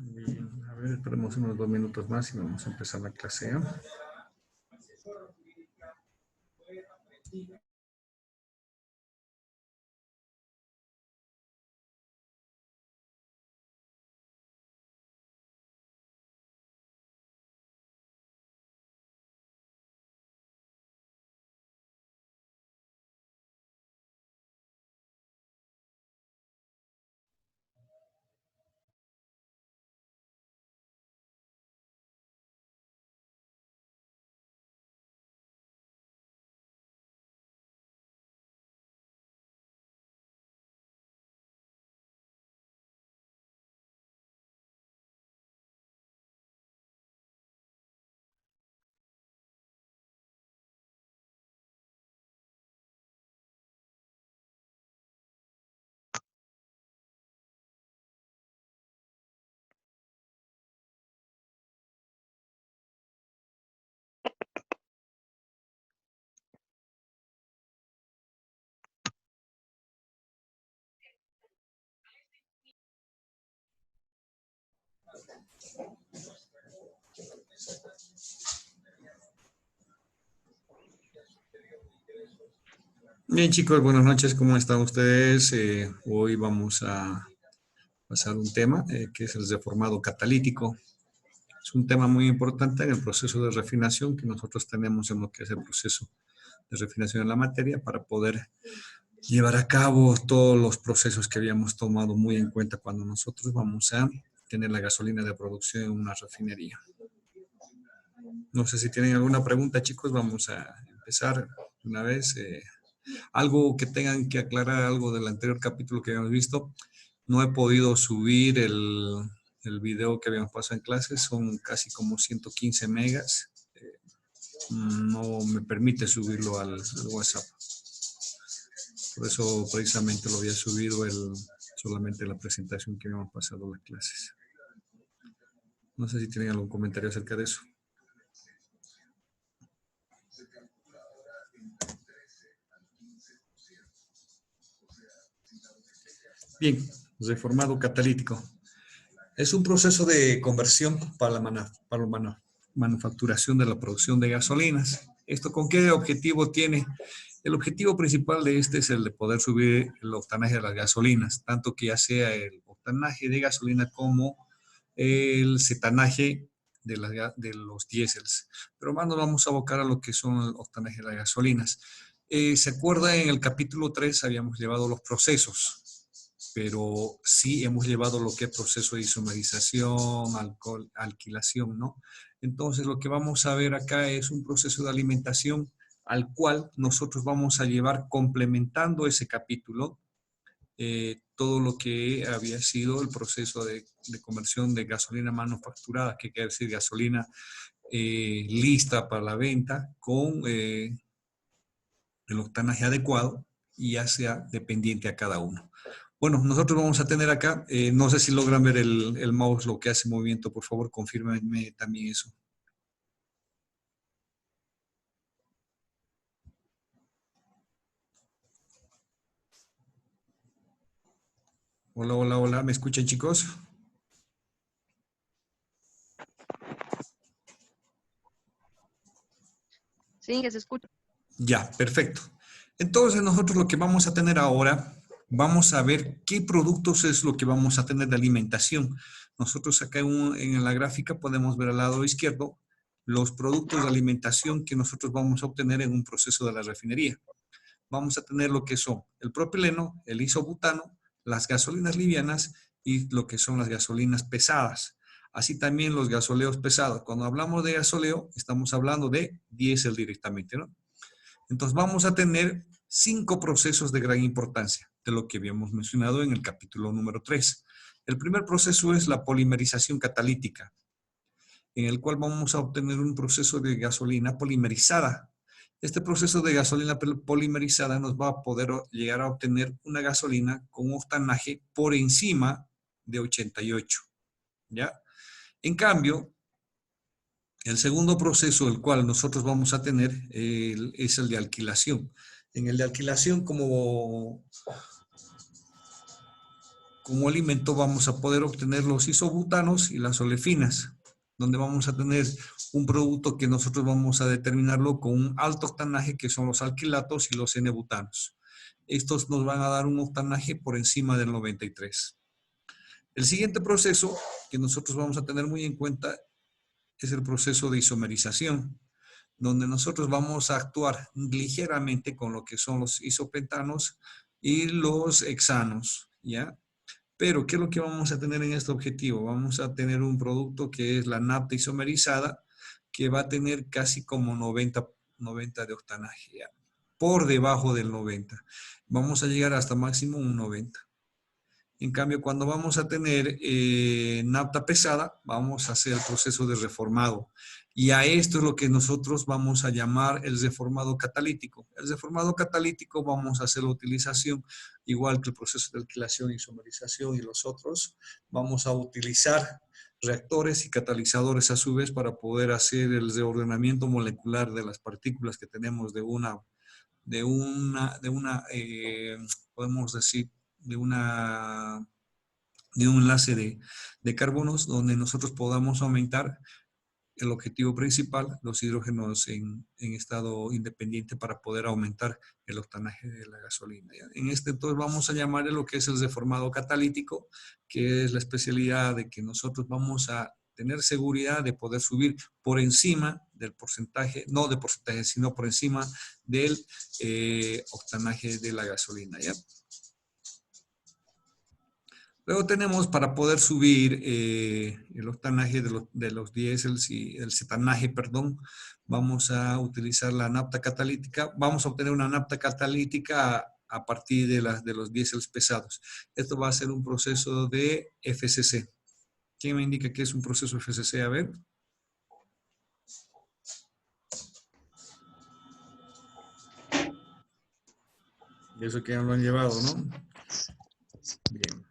Bien, a ver, esperemos unos 2 minutos más y vamos a empezar la clase. Bien, chicos, buenas noches, ¿cómo están ustedes? Hoy vamos a pasar un tema que es el deformado catalítico. Es un tema muy importante en el proceso de refinación que nosotros tenemos en lo que es el proceso de refinación en la materia para poder llevar a cabo todos los procesos que habíamos tomado muy en cuenta cuando nosotros vamos a tener la gasolina de producción en una refinería. No sé si tienen alguna pregunta, chicos, vamos a empezar una vez. Algo que tengan que aclarar, algo del anterior capítulo que habíamos visto. No he podido subir el video que habíamos pasado en clases, son casi como 115 megas. No me permite subirlo al WhatsApp. Por eso precisamente lo había subido solamente la presentación que habíamos pasado las clases. No sé si tienen algún comentario acerca de eso. Bien, reformado catalítico. Es un proceso de conversión para la manufacturación de la producción de gasolinas. ¿Esto con qué objetivo tiene? El objetivo principal de este es el de poder subir el octanaje de las gasolinas, tanto que ya sea el octanaje de gasolina como el cetanaje de los diésels. Pero más nos vamos a abocar a lo que son el octanaje de las gasolinas. ¿Se acuerda? En el capítulo 3 habíamos llevado los procesos, pero sí hemos llevado lo que es proceso de isomerización, alquilación, ¿no? Entonces, lo que vamos a ver acá es un proceso de alimentación al cual nosotros vamos a llevar complementando ese capítulo todo lo que había sido el proceso de conversión de gasolina manufacturada, que quiere decir gasolina lista para la venta con el octanaje adecuado y ya sea dependiente a cada uno. Bueno, nosotros vamos a tener acá, no sé si logran ver el mouse, lo que hace movimiento, por favor, confírmenme también eso. Hola, hola, hola, ¿me escuchan, chicos? Sí, que se escucha. Ya, perfecto. Entonces nosotros lo que vamos a tener ahora, vamos a ver qué productos es lo que vamos a tener de alimentación. Nosotros acá en la gráfica podemos ver al lado izquierdo los productos de alimentación que nosotros vamos a obtener en un proceso de la refinería. Vamos a tener lo que son el propileno, el isobutano, las gasolinas livianas y lo que son las gasolinas pesadas. Así también los gasoleos pesados. Cuando hablamos de gasoleo, estamos hablando de diésel directamente, ¿no? Entonces vamos a tener 5 procesos de gran importancia, de lo que habíamos mencionado en el capítulo número 3. El primer proceso es la polimerización catalítica, en el cual vamos a obtener un proceso de gasolina polimerizada. Este proceso de gasolina polimerizada nos va a poder llegar a obtener una gasolina con un octanaje por encima de 88, ¿ya? En cambio, el segundo proceso, el cual nosotros vamos a tener, es el de alquilación. En el de alquilación, como como alimento vamos a poder obtener los isobutanos y las olefinas, donde vamos a tener un producto que nosotros vamos a determinarlo con un alto octanaje, que son los alquilatos y los N-butanos. Estos nos van a dar un octanaje por encima del 93. El siguiente proceso que nosotros vamos a tener muy en cuenta es el proceso de isomerización, donde nosotros vamos a actuar ligeramente con lo que son los isopentanos y los hexanos, ¿ya? Pero, ¿qué es lo que vamos a tener en este objetivo? Vamos a tener un producto que es la nafta isomerizada, que va a tener casi como 90 de octanaje, ¿ya? Por debajo del 90. Vamos a llegar hasta máximo un 90. En cambio, cuando vamos a tener nafta pesada, vamos a hacer el proceso de reformado. Y a esto es lo que nosotros vamos a llamar el reformado catalítico. El reformado catalítico vamos a hacer la utilización, igual que el proceso de alquilación, isomerización y los otros, vamos a utilizar reactores y catalizadores a su vez para poder hacer el reordenamiento molecular de las partículas que tenemos podemos decir, de un enlace de carbonos, donde nosotros podamos aumentar el objetivo principal, los hidrógenos en estado independiente, para poder aumentar el octanaje de la gasolina, ¿ya? En este entonces vamos a llamarle lo que es el reformado catalítico, que es la especialidad de que nosotros vamos a tener seguridad de poder subir por encima del porcentaje, no de porcentaje, sino por encima del octanaje de la gasolina, ¿ya? Luego tenemos, para poder subir el octanaje de los diésels y el cetanaje, perdón, vamos a utilizar la nafta catalítica. Vamos a obtener una nafta catalítica a partir de los diésels pesados. Esto va a ser un proceso de FCC. ¿Quién me indica qué es un proceso FCC? A ver. Y eso que ya lo han llevado, ¿no? Bien.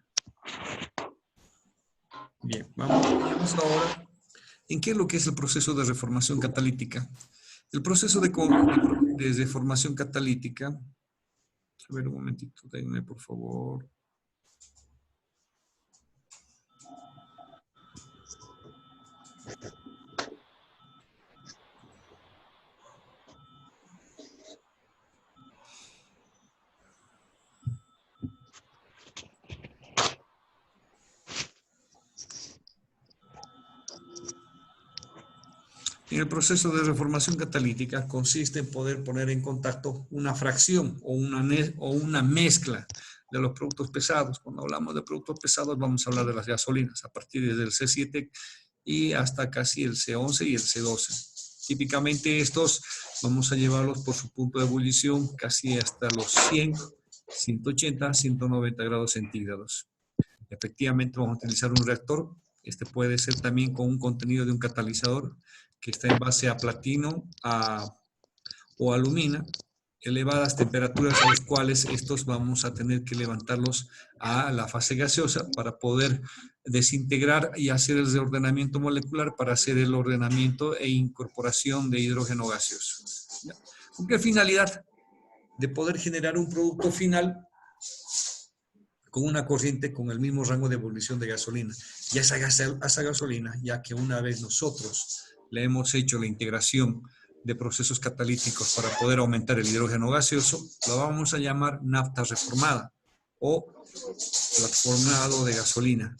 Bien, vamos ahora. ¿En qué es lo que es el proceso de reformación catalítica? El proceso de reformación catalítica. A ver, un momentito, denme por favor. En el proceso de reformación catalítica consiste en poder poner en contacto una fracción o una mezcla de los productos pesados. Cuando hablamos de productos pesados vamos a hablar de las gasolinas a partir del C7 y hasta casi el C11 y el C12. Típicamente estos vamos a llevarlos por su punto de ebullición casi hasta los 100, 180, 190 grados centígrados. Efectivamente vamos a utilizar un reactor. Este puede ser también con un contenido de un catalizador que está en base a platino o alumina, elevadas temperaturas a las cuales estos vamos a tener que levantarlos a la fase gaseosa para poder desintegrar y hacer el reordenamiento molecular para hacer el ordenamiento e incorporación de hidrógeno gaseoso. ¿Ya? ¿Con qué finalidad? De poder generar un producto final con una corriente con el mismo rango de ebullición de gasolina. Y esa gasolina, ya que una vez nosotros le hemos hecho la integración de procesos catalíticos para poder aumentar el hidrógeno gaseoso, lo vamos a llamar nafta reformada o reformado de gasolina.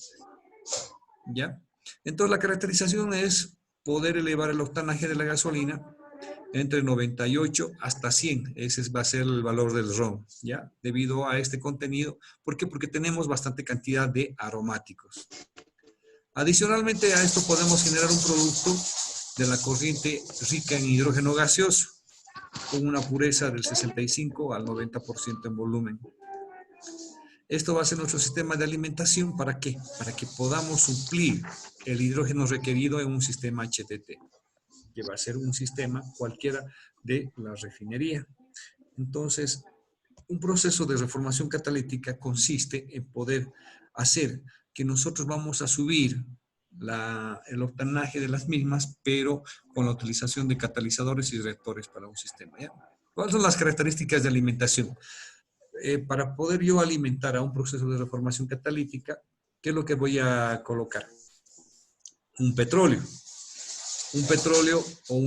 ¿Ya? Entonces la caracterización es poder elevar el octanaje de la gasolina entre 98 hasta 100. Ese va a ser el valor del ROM, ¿ya? Debido a este contenido. ¿Por qué? Porque tenemos bastante cantidad de aromáticos. Adicionalmente a esto podemos generar un producto de la corriente rica en hidrógeno gaseoso con una pureza del 65 al 90% en volumen. Esto va a ser nuestro sistema de alimentación. ¿Para qué? Para que podamos suplir el hidrógeno requerido en un sistema HTT, que va a ser un sistema cualquiera de la refinería. Entonces, un proceso de reformación catalítica consiste en poder hacer que nosotros vamos a subir el octanaje de las mismas, pero con la utilización de catalizadores y reactores para un sistema, ¿ya? ¿Cuáles son las características de alimentación? para poder yo alimentar a un proceso de reformación catalítica, ¿qué es lo que voy a colocar? Un petróleo. Un petróleo con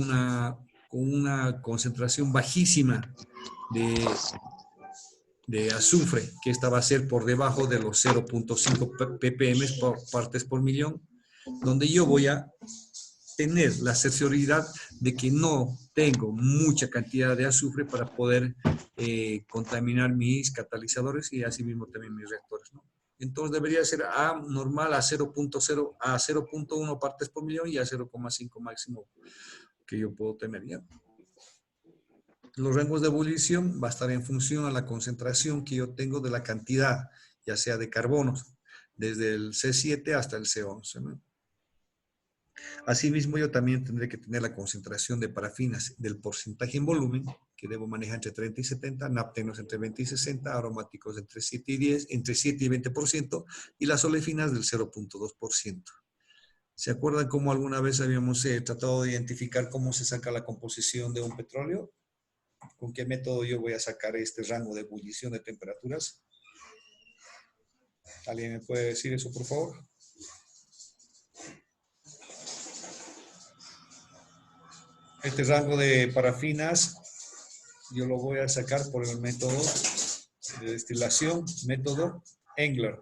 una concentración bajísima de azufre, que esta va a ser por debajo de los 0.5 ppm por partes por millón, donde yo voy a tener la certidumbre de que no tengo mucha cantidad de azufre para poder contaminar mis catalizadores y asimismo también mis reactores, ¿no? Entonces debería ser A normal a 0.0 a 0.1 partes por millón y a 0.5 máximo que yo puedo tener ya. Los rangos de ebullición va a estar en función a la concentración que yo tengo de la cantidad, ya sea de carbonos, desde el C7 hasta el C11, ¿no? Asimismo, yo también tendré que tener la concentración de parafinas del porcentaje en volumen, que debo manejar entre 30 y 70, naptenos entre 20 y 60, aromáticos entre 7 y 10, entre 7 y 20%, y las olefinas del 0.2%. ¿Se acuerdan cómo alguna vez habíamos tratado de identificar cómo se saca la composición de un petróleo? ¿Con qué método yo voy a sacar este rango de ebullición de temperaturas? ¿Alguien me puede decir eso, por favor? Este rango de parafinas yo lo voy a sacar por el método de destilación, método Engler.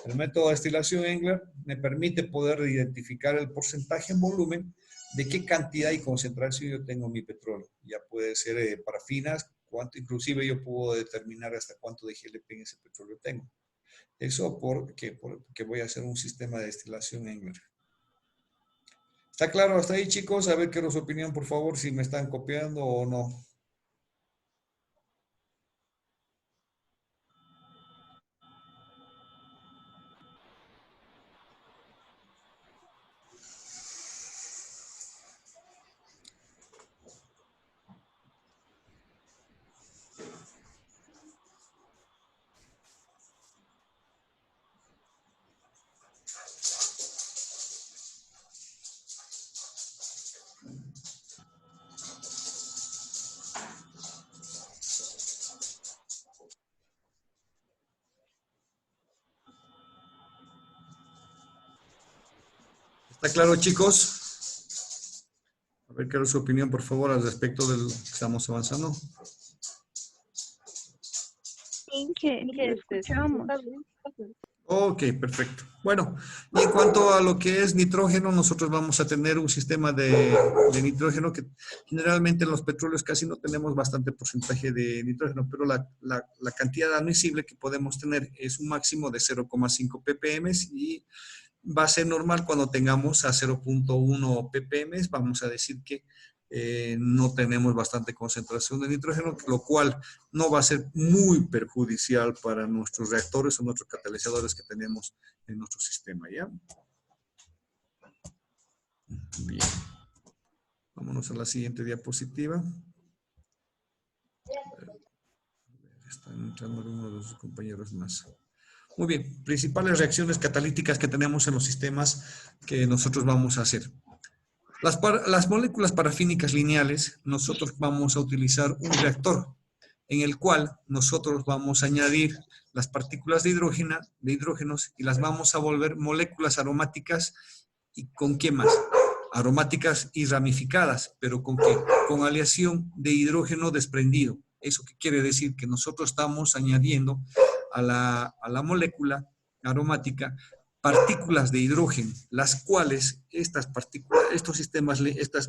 El método de destilación Engler me permite poder identificar el porcentaje en volumen de qué cantidad y concentración yo tengo en mi petróleo. Ya puede ser parafinas, cuánto, inclusive yo puedo determinar hasta cuánto de GLP en ese petróleo tengo. Eso porque voy a hacer un sistema de destilación Engler. ¿Está claro hasta ahí, chicos? A ver, quiero su opinión, por favor, si me están copiando o no. ¿Está claro, chicos? A ver, quiero su opinión, por favor, al respecto del que estamos avanzando. Sí, que le escuchamos. Ok, perfecto. Bueno, y en cuanto a lo que es nitrógeno, nosotros vamos a tener un sistema de nitrógeno que generalmente en los petróleos casi no tenemos bastante porcentaje de nitrógeno, pero la cantidad admisible que podemos tener es un máximo de 0,5 ppm y va a ser normal cuando tengamos a 0.1 ppm, vamos a decir que no tenemos bastante concentración de nitrógeno, lo cual no va a ser muy perjudicial para nuestros reactores o nuestros catalizadores que tenemos en nuestro sistema, ¿ya? Bien. Vámonos a la siguiente diapositiva. Están entrando algunos de los compañeros más. Muy bien, principales reacciones catalíticas que tenemos en los sistemas que nosotros vamos a hacer. Las moléculas parafínicas lineales, nosotros vamos a utilizar un reactor en el cual nosotros vamos a añadir las partículas de hidrógenos y las vamos a volver moléculas aromáticas. ¿Y con qué más? Aromáticas y ramificadas, pero ¿con qué? Con aleación de hidrógeno desprendido. ¿Eso qué quiere decir? Que nosotros estamos añadiendo a la molécula aromática partículas de hidrógeno, las cuales estas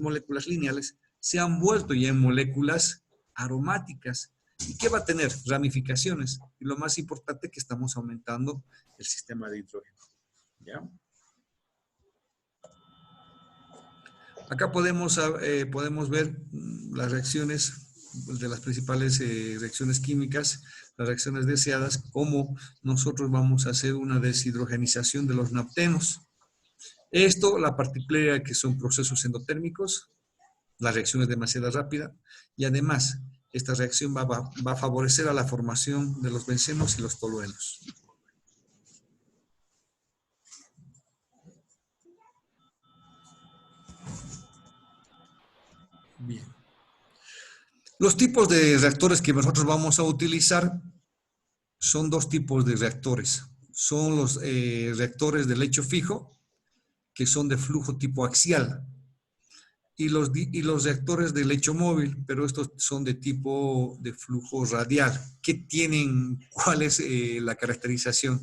moléculas lineales se han vuelto ya en moléculas aromáticas. ¿Y qué va a tener? Ramificaciones. Y lo más importante que estamos aumentando el sistema de hidrógeno. ¿Ya? Acá podemos ver las reacciones de las principales reacciones químicas, las reacciones deseadas, cómo nosotros vamos a hacer una deshidrogenización de los naptenos. Esto, la particularidad que son procesos endotérmicos, la reacción es demasiado rápida y además esta reacción va a favorecer a la formación de los bencenos y los toluenos. Bien. Los tipos de reactores que nosotros vamos a utilizar son dos tipos de reactores. Son los reactores de lecho fijo, que son de flujo tipo axial, y los reactores de lecho móvil, pero estos son de tipo de flujo radial. ¿Qué tienen? ¿Cuál es la caracterización?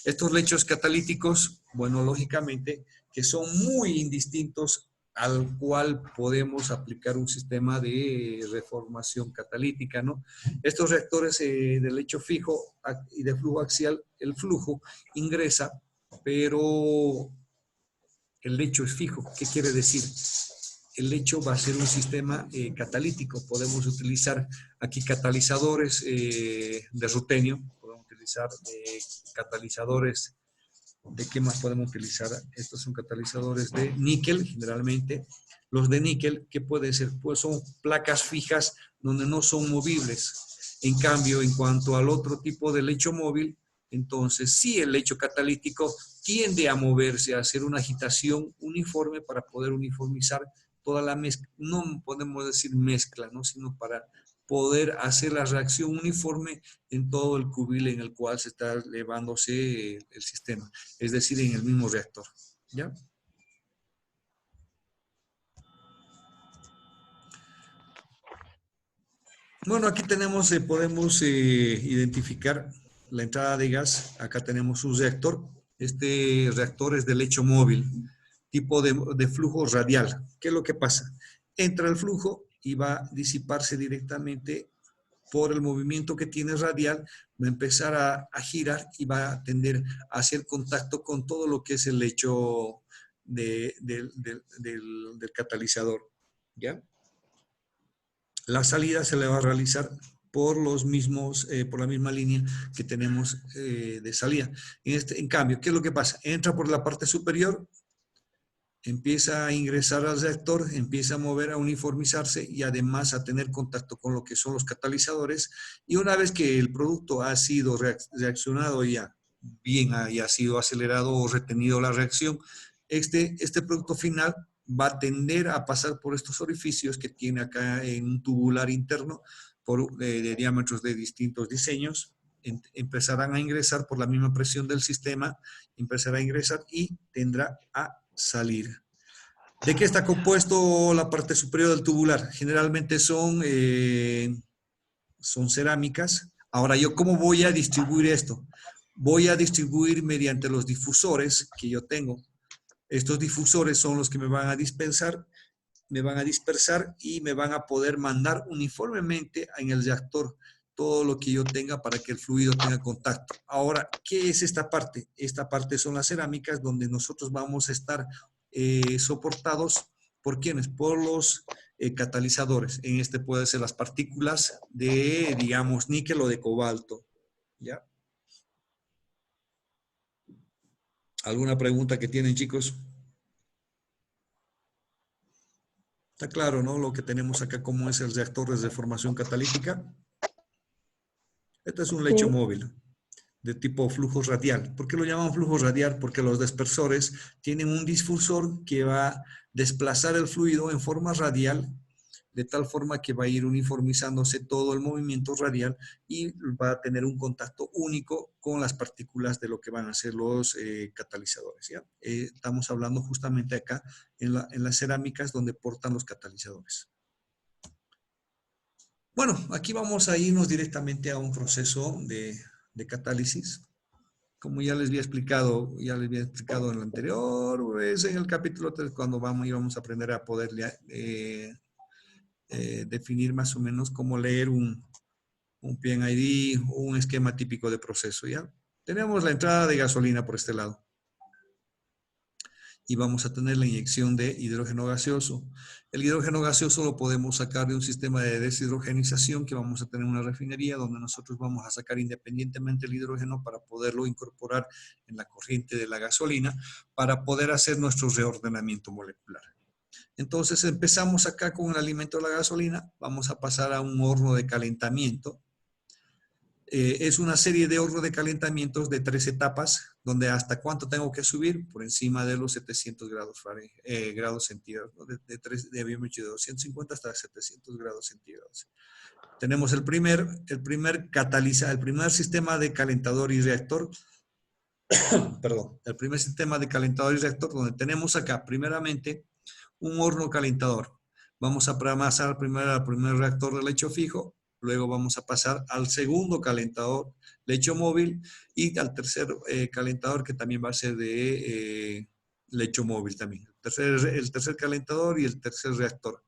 Estos lechos catalíticos, bueno, lógicamente, que son muy indistintos al cual podemos aplicar un sistema de reformación catalítica, ¿no? Estos reactores de lecho fijo y de flujo axial, el flujo ingresa, pero el lecho es fijo. ¿Qué quiere decir? El lecho va a ser un sistema catalítico. Podemos utilizar aquí catalizadores de rutenio, podemos utilizar catalizadores. ¿De qué más podemos utilizar? Estos son catalizadores de níquel, generalmente. Los de níquel, ¿qué pueden ser? Pues son placas fijas donde no son movibles. En cambio, en cuanto al otro tipo de lecho móvil, entonces sí el lecho catalítico tiende a moverse, a hacer una agitación uniforme para poder uniformizar toda la mezcla. No podemos decir mezcla, ¿no? Sino para poder hacer la reacción uniforme en todo el cubil en el cual se está elevándose el sistema, es decir, en el mismo reactor. ¿Ya? Bueno, aquí tenemos, podemos identificar la entrada de gas. Acá tenemos un reactor. Este reactor es de lecho móvil, tipo de flujo radial. ¿Qué es lo que pasa? Entra el flujo y va a disiparse directamente por el movimiento que tiene radial, va a empezar a girar y va a tender a hacer contacto con todo lo que es el lecho del catalizador. ¿Ya? La salida se le va a realizar por los mismos, por la misma línea que tenemos de salida. En cambio, ¿qué es lo que pasa? Entra por la parte superior, empieza a ingresar al reactor, empieza a mover, a uniformizarse y además a tener contacto con lo que son los catalizadores. Y una vez que el producto ha sido reaccionado ya bien, ha sido acelerado o retenido la reacción, este producto final va a tender a pasar por estos orificios que tiene acá en un tubular interno de diámetros de distintos diseños. Empezarán a ingresar por la misma presión del sistema, empezará a ingresar y tendrá a salir. ¿De qué está compuesto la parte superior del tubular? Generalmente son cerámicas. Ahora, ¿yo cómo voy a distribuir esto? Voy a distribuir mediante los difusores que yo tengo. Estos difusores son los que me van a dispersar y me van a poder mandar uniformemente en el reactor todo lo que yo tenga para que el fluido tenga contacto. Ahora, ¿qué es esta parte? Esta parte son las cerámicas donde nosotros vamos a estar soportados por ¿quiénes? Por los catalizadores. En este pueden ser las partículas de, digamos, níquel o de cobalto. ¿Ya? ¿Alguna pregunta que tienen, chicos? Está claro, ¿no? Lo que tenemos acá, como es el reactor de formación catalítica. Este es un lecho móvil de tipo flujo radial. ¿Por qué lo llaman flujo radial? Porque los dispersores tienen un difusor que va a desplazar el fluido en forma radial, de tal forma que va a ir uniformizándose todo el movimiento radial y va a tener un contacto único con las partículas de lo que van a ser los catalizadores. ¿Ya? Estamos hablando justamente acá en las cerámicas donde portan los catalizadores. Bueno, aquí vamos a irnos directamente a un proceso de catálisis. Como ya les había explicado en el anterior, pues en el capítulo 3, cuando íbamos a aprender a poder definir más o menos cómo leer un PNID o un esquema típico de proceso, ¿ya? Tenemos la entrada de gasolina por este lado. Y vamos a tener la inyección de hidrógeno gaseoso. El hidrógeno gaseoso lo podemos sacar de un sistema de deshidrogenización que vamos a tener en una refinería donde nosotros vamos a sacar independientemente el hidrógeno para poderlo incorporar en la corriente de la gasolina para poder hacer nuestro reordenamiento molecular. Entonces empezamos acá con el alimento de la gasolina, vamos a pasar a un horno de calentamiento. Es una serie de hornos de calentamientos de 3 etapas, donde hasta cuánto tengo que subir por encima de los 700 grados centígrados, ¿no? de 250 hasta 700 grados centígrados. tenemos el primer catalizador, el primer sistema de calentador y reactor, perdón, el primer sistema de calentador y reactor, donde tenemos acá, primeramente, un horno calentador. Vamos a pasar primero al primer reactor de lecho fijo, luego vamos a pasar al segundo calentador lecho móvil y al tercer calentador que también va a ser de lecho móvil también. El tercer calentador y el tercer reactor.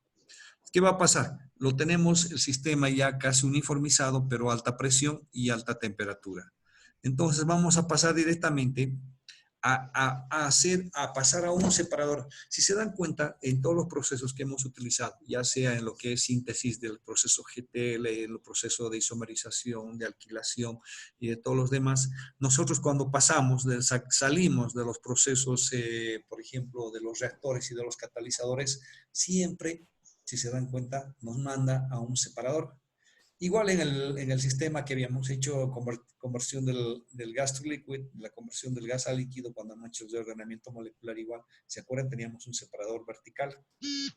¿Qué va a pasar? Lo tenemos el sistema ya casi uniformizado, pero a alta presión y alta temperatura. Entonces vamos a pasar directamente a pasar a un separador. Si se dan cuenta, en todos los procesos que hemos utilizado, ya sea en lo que es síntesis del proceso GTL, en el proceso de isomerización, de alquilación y de todos los demás, nosotros cuando salimos de los procesos, por ejemplo, de los reactores y de los catalizadores, siempre, si se dan cuenta, nos manda a un separador. Igual en el sistema que habíamos hecho conversión del gas to liquid, la conversión del gas a líquido cuando hemos hecho el reordenamiento molecular igual, ¿se acuerdan? Teníamos un separador vertical.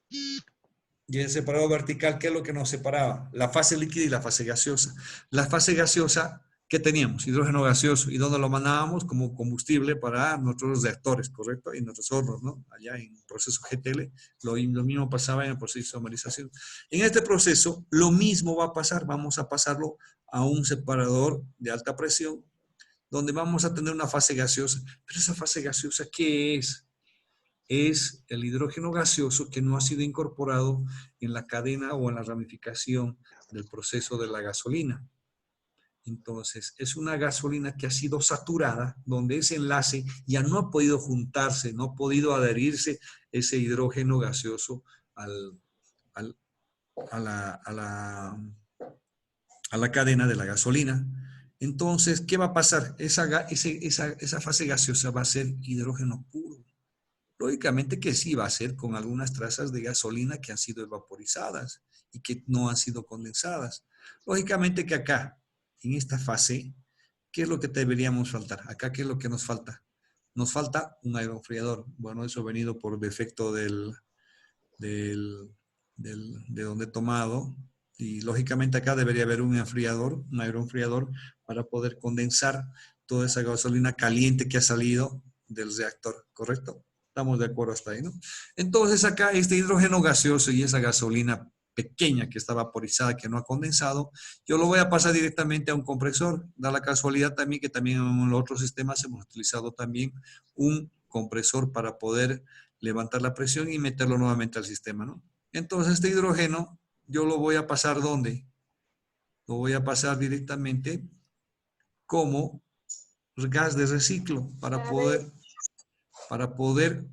Y el separador vertical, ¿qué es lo que nos separaba? La fase líquida y la fase gaseosa. La fase gaseosa, ¿qué teníamos? Hidrógeno gaseoso. ¿Y dónde lo mandábamos? Como combustible para nuestros reactores, ¿correcto? Y nuestros hornos, ¿no? Allá en el proceso GTL, lo mismo pasaba en el proceso de isomerización. En este proceso, lo mismo va a pasar. Vamos a pasarlo a un separador de alta presión, donde vamos a tener una fase gaseosa. Pero esa fase gaseosa, ¿qué es? Es el hidrógeno gaseoso que no ha sido incorporado en la cadena o en la ramificación del proceso de la gasolina. Entonces, es una gasolina que ha sido saturada, donde ese enlace ya no ha podido juntarse, no ha podido adherirse ese hidrógeno gaseoso al, al, a la cadena de la gasolina. Entonces, ¿qué va a pasar? Esa fase gaseosa va a ser hidrógeno puro. Lógicamente que sí va a ser con algunas trazas de gasolina que han sido evaporizadas y que no han sido condensadas. Lógicamente que acá, en esta fase, ¿qué es lo que deberíamos faltar? Acá, ¿qué es lo que nos falta? Nos falta un aeroenfriador. Bueno, eso ha venido por defecto de donde he tomado. Y lógicamente acá debería haber un aeroenfriador para poder condensar toda esa gasolina caliente que ha salido del reactor, ¿correcto? Estamos de acuerdo hasta ahí, ¿no? Entonces acá este hidrógeno gaseoso y esa gasolina pequeña que está vaporizada, que no ha condensado, yo lo voy a pasar directamente a un compresor. Da la casualidad también que también en los otros sistemas hemos utilizado también un compresor para poder levantar la presión y meterlo nuevamente al sistema, ¿no? Entonces este hidrógeno yo lo voy a pasar ¿dónde? Lo voy a pasar directamente como gas de reciclo para poder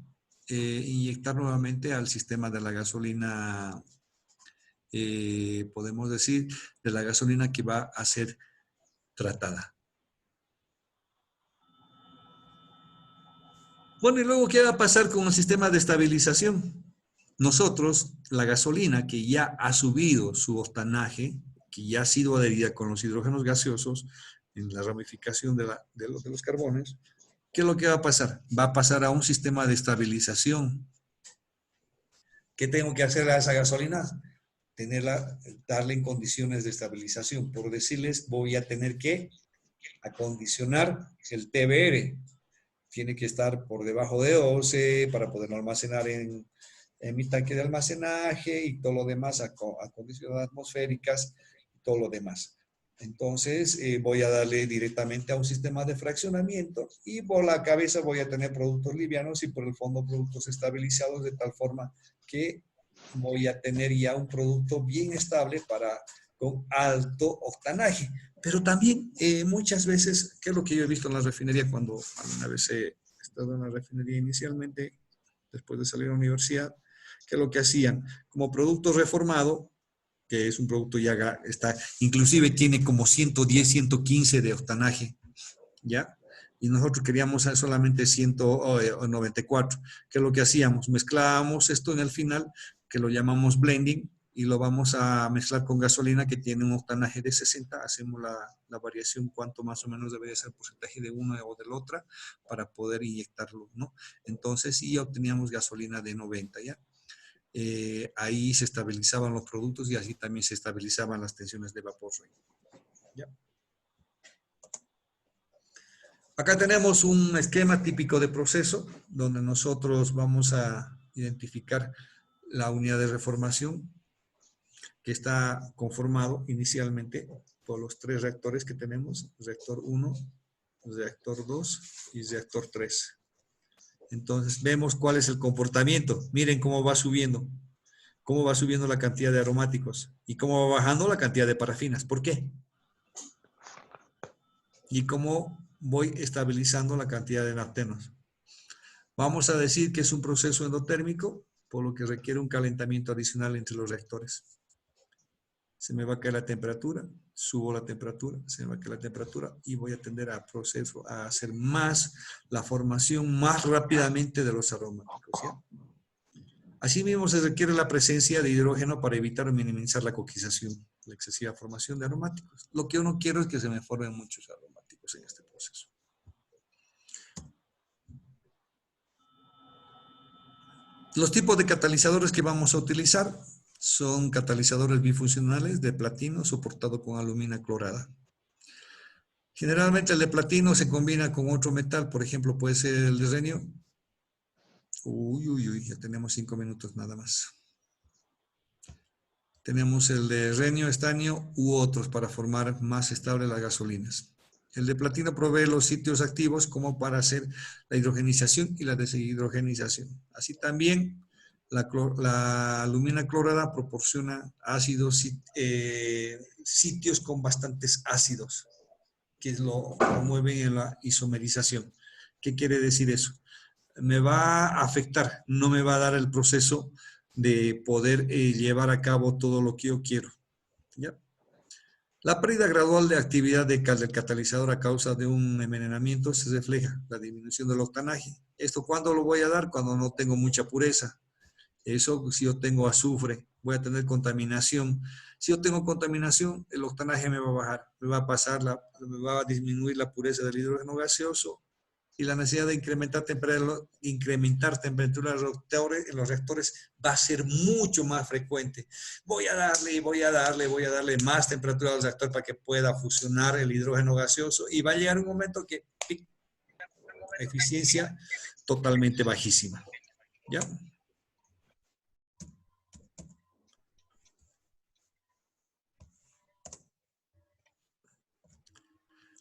inyectar nuevamente al sistema de la gasolina, podemos decir, de la gasolina que va a ser tratada. Bueno, y luego, ¿qué va a pasar con el sistema de estabilización? Nosotros, la gasolina que ya ha subido su octanaje, que ya ha sido adherida con los hidrógenos gaseosos en la ramificación de los carbones, ¿qué es lo que va a pasar? Va a pasar a un sistema de estabilización. ¿Qué tengo que hacer a esa gasolina? Darle en condiciones de estabilización. Por decirles, voy a tener que acondicionar el TBR. Tiene que estar por debajo de 12 para poderlo almacenar en mi tanque de almacenaje y todo lo demás, a condiciones atmosféricas y todo lo demás. Entonces voy a darle directamente a un sistema de fraccionamiento y por la cabeza voy a tener productos livianos y por el fondo productos estabilizados de tal forma que voy a tener ya un producto bien estable con alto octanaje. Pero también muchas veces, ¿qué es lo que yo he visto en la refinería cuando alguna vez he estado en la refinería inicialmente, después de salir a la universidad? ¿Qué es lo que hacían? Como producto reformado, que es un producto ya está, inclusive tiene como 110, 115 de octanaje, ¿ya? Y nosotros queríamos solamente 194. ¿Qué es lo que hacíamos? Mezclábamos esto en el final, que lo llamamos blending, y lo vamos a mezclar con gasolina que tiene un octanaje de 60. Hacemos la variación, cuánto más o menos debería ser el porcentaje de una o de la otra, para poder inyectarlo, ¿no? Entonces, sí obteníamos gasolina de 90, ¿ya? ahí se estabilizaban los productos y así también se estabilizaban las tensiones de vapor. ¿Ya? Acá tenemos un esquema típico de proceso donde nosotros vamos a identificar la unidad de reformación que está conformado inicialmente por los 3 reactores que tenemos, reactor 1, reactor 2 y reactor 3. Entonces vemos cuál es el comportamiento. Miren cómo va subiendo la cantidad de aromáticos y cómo va bajando la cantidad de parafinas. ¿Por qué? Y cómo voy estabilizando la cantidad de naptenos. Vamos a decir que es un proceso endotérmico, por lo que requiere un calentamiento adicional entre los reactores. Se me va a caer la temperatura, subo la temperatura, se me va a caer la temperatura y voy a tender a proceso, a hacer más la formación más rápidamente de los aromáticos. ¿Ya? Asimismo, se requiere la presencia de hidrógeno para evitar o minimizar la coquización, la excesiva formación de aromáticos. Lo que yo no quiero es que se me formen muchos aromáticos en este proceso. Los tipos de catalizadores que vamos a utilizar son catalizadores bifuncionales de platino soportado con alumina clorada. Generalmente el de platino se combina con otro metal, por ejemplo, puede ser el de renio. Ya tenemos 5 minutos nada más. Tenemos el de renio, estanio u otros para formar más estable las gasolinas. El de platino provee los sitios activos como para hacer la hidrogenización y la deshidrogenización. Así también la alumina clorada proporciona ácidos, sitios con bastantes ácidos, que lo promueven en la isomerización. ¿Qué quiere decir eso? Me va a afectar, no me va a dar el proceso de poder llevar a cabo todo lo que yo quiero. ¿Ya? La pérdida gradual de actividad del catalizador a causa de un envenenamiento se refleja la disminución del octanaje. ¿Esto cuándo lo voy a dar? Cuando no tengo mucha pureza. Eso, si yo tengo azufre, voy a tener contaminación. Si yo tengo contaminación, el octanaje me va a bajar, me va a disminuir la pureza del hidrógeno gaseoso y la necesidad de incrementar temperatura en los reactores va a ser mucho más frecuente. Voy a darle más temperatura al reactor para que pueda fusionar el hidrógeno gaseoso y va a llegar un momento que eficiencia totalmente bajísima. ¿Ya?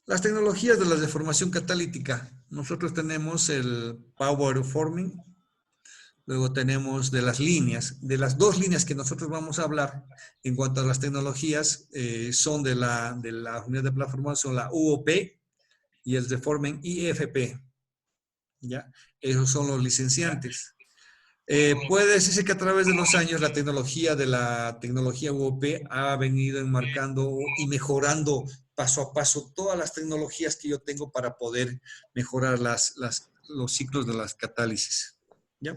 Las tecnologías de la deformación catalítica. Nosotros tenemos el Power Forming, luego tenemos de las líneas, de las 2 líneas que nosotros vamos a hablar en cuanto a las tecnologías, son de la unidad de plataforma, son la UOP y el Deforming IFP. ¿Ya? Esos son los licenciantes. Puede decirse que a través de los años la tecnología UOP ha venido enmarcando y mejorando paso a paso todas las tecnologías que yo tengo para poder mejorar los ciclos de las catálisis. ¿Ya?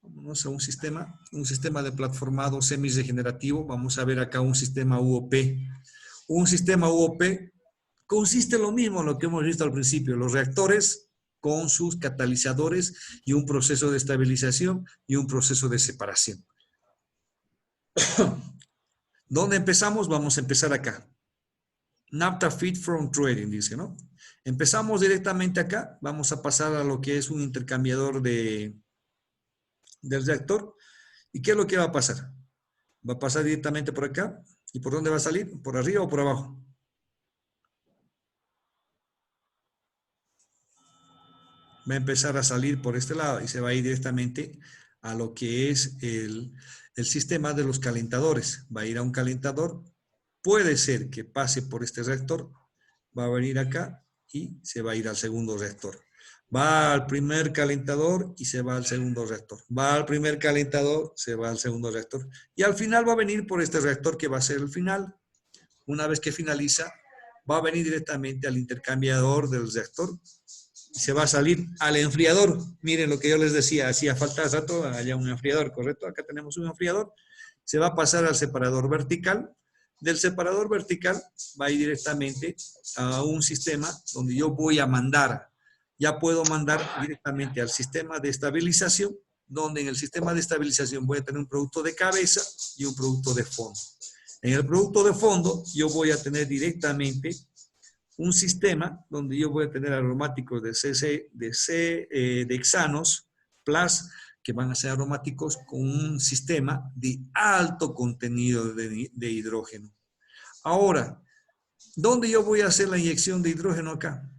Vamos a un sistema de platformado semi-regenerativo. Vamos a ver acá un sistema UOP. Un sistema UOP consiste en lo mismo en lo que hemos visto al principio, los reactores con sus catalizadores y un proceso de estabilización y un proceso de separación. ¿Dónde empezamos? Vamos a empezar acá. Naphtha feed from trading, dice, ¿no? Empezamos directamente acá, vamos a pasar a lo que es un intercambiador del reactor. ¿Y qué es lo que va a pasar? Va a pasar directamente por acá. ¿Y por dónde va a salir? ¿Por arriba o por abajo? Va a empezar a salir por este lado y se va a ir directamente a lo que es el sistema de los calentadores. Va a ir a un calentador. Puede ser que pase por este reactor, va a venir acá y se va a ir al segundo reactor. Va al primer calentador y se va al segundo reactor. Va al primer calentador, se va al segundo reactor. Y al final va a venir por este reactor que va a ser el final. Una vez que finaliza, va a venir directamente al intercambiador del reactor y se va a salir al enfriador. Miren lo que yo les decía, hacía falta hace rato allá un enfriador, ¿correcto? Acá tenemos un enfriador. Se va a pasar al separador vertical. Del separador vertical va a ir directamente a un sistema donde yo voy a mandar, ya puedo mandar directamente al sistema de estabilización donde en el sistema de estabilización voy a tener un producto de cabeza y un producto de fondo. En el producto de fondo yo voy a tener directamente un sistema donde yo voy a tener aromáticos de hexanos, plus, que van a ser aromáticos con un sistema de alto contenido de hidrógeno. Ahora, ¿dónde yo voy a hacer la inyección de hidrógeno acá?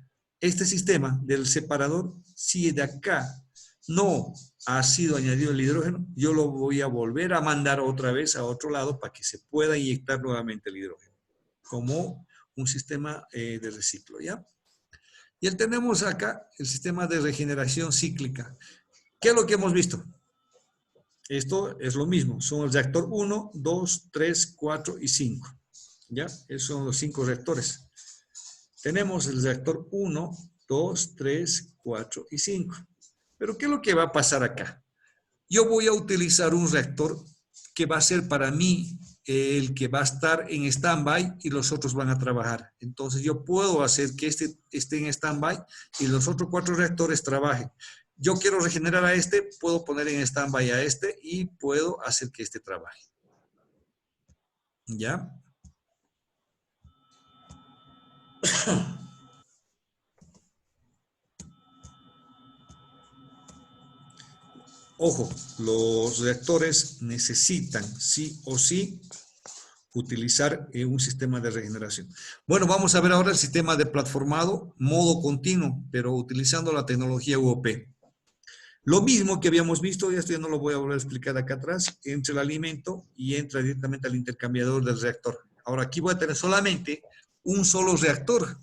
Este sistema del separador, si de acá no ha sido añadido el hidrógeno, yo lo voy a volver a mandar otra vez a otro lado para que se pueda inyectar nuevamente el hidrógeno, como un sistema de reciclo, ¿ya? Y tenemos acá el sistema de regeneración cíclica. ¿Qué es lo que hemos visto? Esto es lo mismo, son el reactor 1, 2, 3, 4 y 5. ¿Ya? Esos son los 5 reactores. Tenemos el reactor 1, 2, 3, 4 y 5. Pero ¿qué es lo que va a pasar acá? Yo voy a utilizar un reactor que va a ser para mí el que va a estar en stand-by y los otros van a trabajar. Entonces yo puedo hacer que este esté en stand-by y los otros 4 reactores trabajen. Yo quiero regenerar a este, puedo poner en stand-by a este y puedo hacer que este trabaje. ¿Ya? Ojo, los reactores necesitan sí o sí utilizar un sistema de regeneración. Bueno, vamos a ver ahora el sistema de platformado modo continuo, pero utilizando la tecnología UOP. Lo mismo que habíamos visto, y esto ya no lo voy a volver a explicar acá atrás, entra el alimento y entra directamente al intercambiador del reactor. Ahora aquí voy a tener solamente un solo reactor.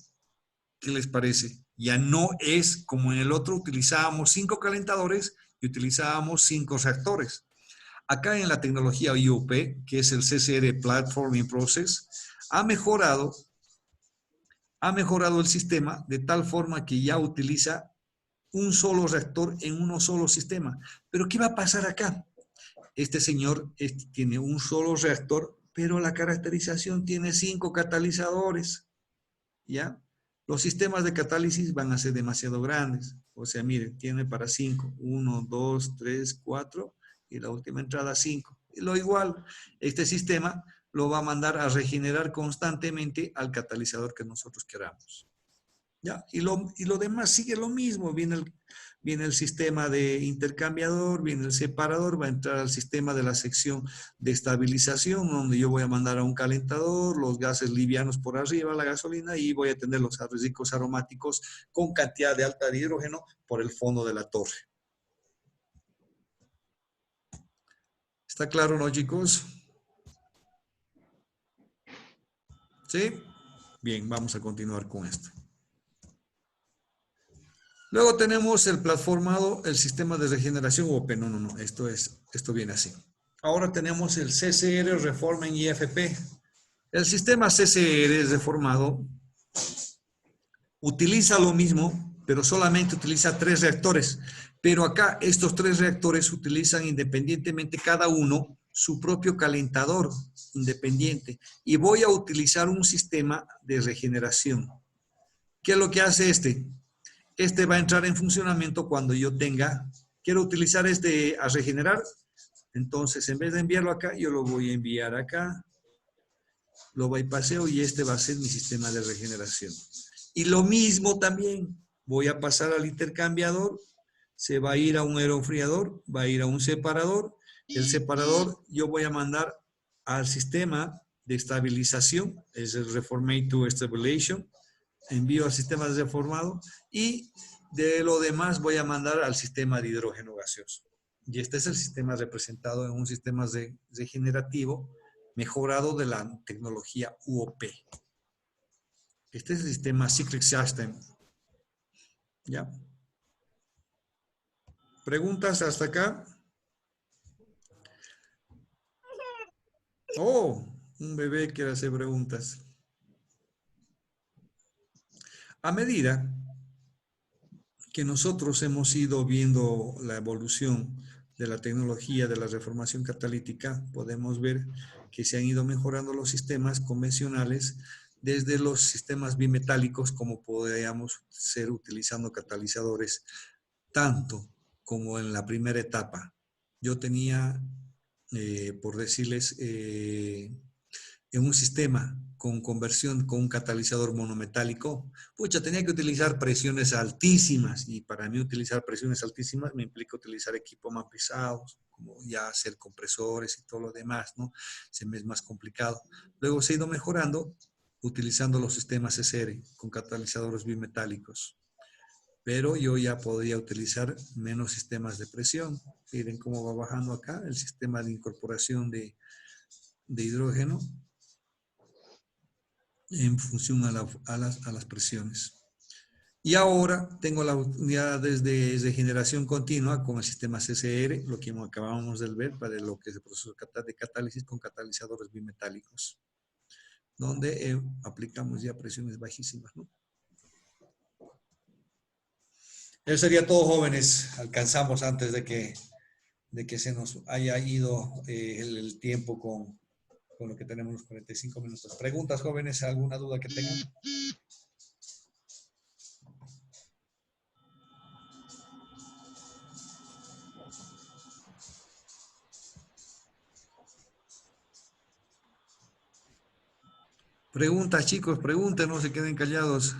¿Qué les parece? Ya no es como en el otro, utilizábamos 5 calentadores y utilizábamos 5 reactores. Acá en la tecnología IOP, que es el CCR Platforming Process, ha mejorado el sistema de tal forma que ya utiliza un solo reactor en un solo sistema. Pero ¿qué va a pasar acá? Este señor tiene un solo reactor, pero la caracterización tiene 5 catalizadores. ¿Ya? Los sistemas de catálisis van a ser demasiado grandes. O sea, miren, tiene para 5. 1, 2, 3, 4 y la última entrada 5. Y lo igual, este sistema lo va a mandar a regenerar constantemente al catalizador que nosotros queramos. ¿Ya? Y lo demás sigue lo mismo. Viene el sistema de intercambiador, viene el separador, va a entrar al sistema de la sección de estabilización, donde yo voy a mandar a un calentador, los gases livianos por arriba, la gasolina, y voy a tener los ricos aromáticos con cantidad de alta de hidrógeno por el fondo de la torre. ¿Está claro, no, chicos? ¿Sí? Bien, vamos a continuar con esto. Luego tenemos el platformado, el sistema de regeneración UOP. No, esto viene así. Ahora tenemos el CCR Reforming IFP. El sistema CCR reformado utiliza lo mismo, pero solamente utiliza 3 reactores. Pero acá estos 3 reactores utilizan independientemente cada uno su propio calentador independiente. Y voy a utilizar un sistema de regeneración. ¿Qué es lo que hace este? Este va a entrar en funcionamiento cuando yo quiero utilizar este a regenerar. Entonces, en vez de enviarlo acá, yo lo voy a enviar acá. Lo bypasseo y este va a ser mi sistema de regeneración. Y lo mismo también, voy a pasar al intercambiador, se va a ir a un aeroenfriador, va a ir a un separador. El separador yo voy a mandar al sistema de estabilización, es el Reformate to Stabilization. Envío al sistema de reformado y de lo demás voy a mandar al sistema de hidrógeno gaseoso. Y este es el sistema representado en un sistema regenerativo mejorado de la tecnología UOP. Este es el sistema Cyclic System. ¿Ya? ¿Preguntas hasta acá? Oh, un bebé quiere hacer preguntas. A medida que nosotros hemos ido viendo la evolución de la tecnología de la reformación catalítica, podemos ver que se han ido mejorando los sistemas convencionales desde los sistemas bimetálicos como podríamos ser utilizando catalizadores tanto como en la primera etapa. Yo tenía, por decirles, en un sistema con conversión con un catalizador monometálico, pucha, tenía que utilizar presiones altísimas y para mí utilizar presiones altísimas me implica utilizar equipos más pesados, como ya hacer compresores y todo lo demás, ¿no? Se me es más complicado. Luego se ha ido mejorando utilizando los sistemas SR con catalizadores bimetálicos, pero yo ya podría utilizar menos sistemas de presión. Miren cómo va bajando acá el sistema de incorporación de hidrógeno en función a las presiones. Y ahora tengo las unidades de generación continua con el sistema CCR, lo que acabamos de ver para lo que es el proceso de catálisis con catalizadores bimetálicos, donde aplicamos ya presiones bajísimas, ¿no? Eso sería todo, jóvenes. Alcanzamos antes de que se nos haya ido el tiempo con lo que tenemos los 45 minutos. ¿Preguntas, jóvenes? ¿Alguna duda que tengan? Preguntas, chicos, pregunten, no se queden callados.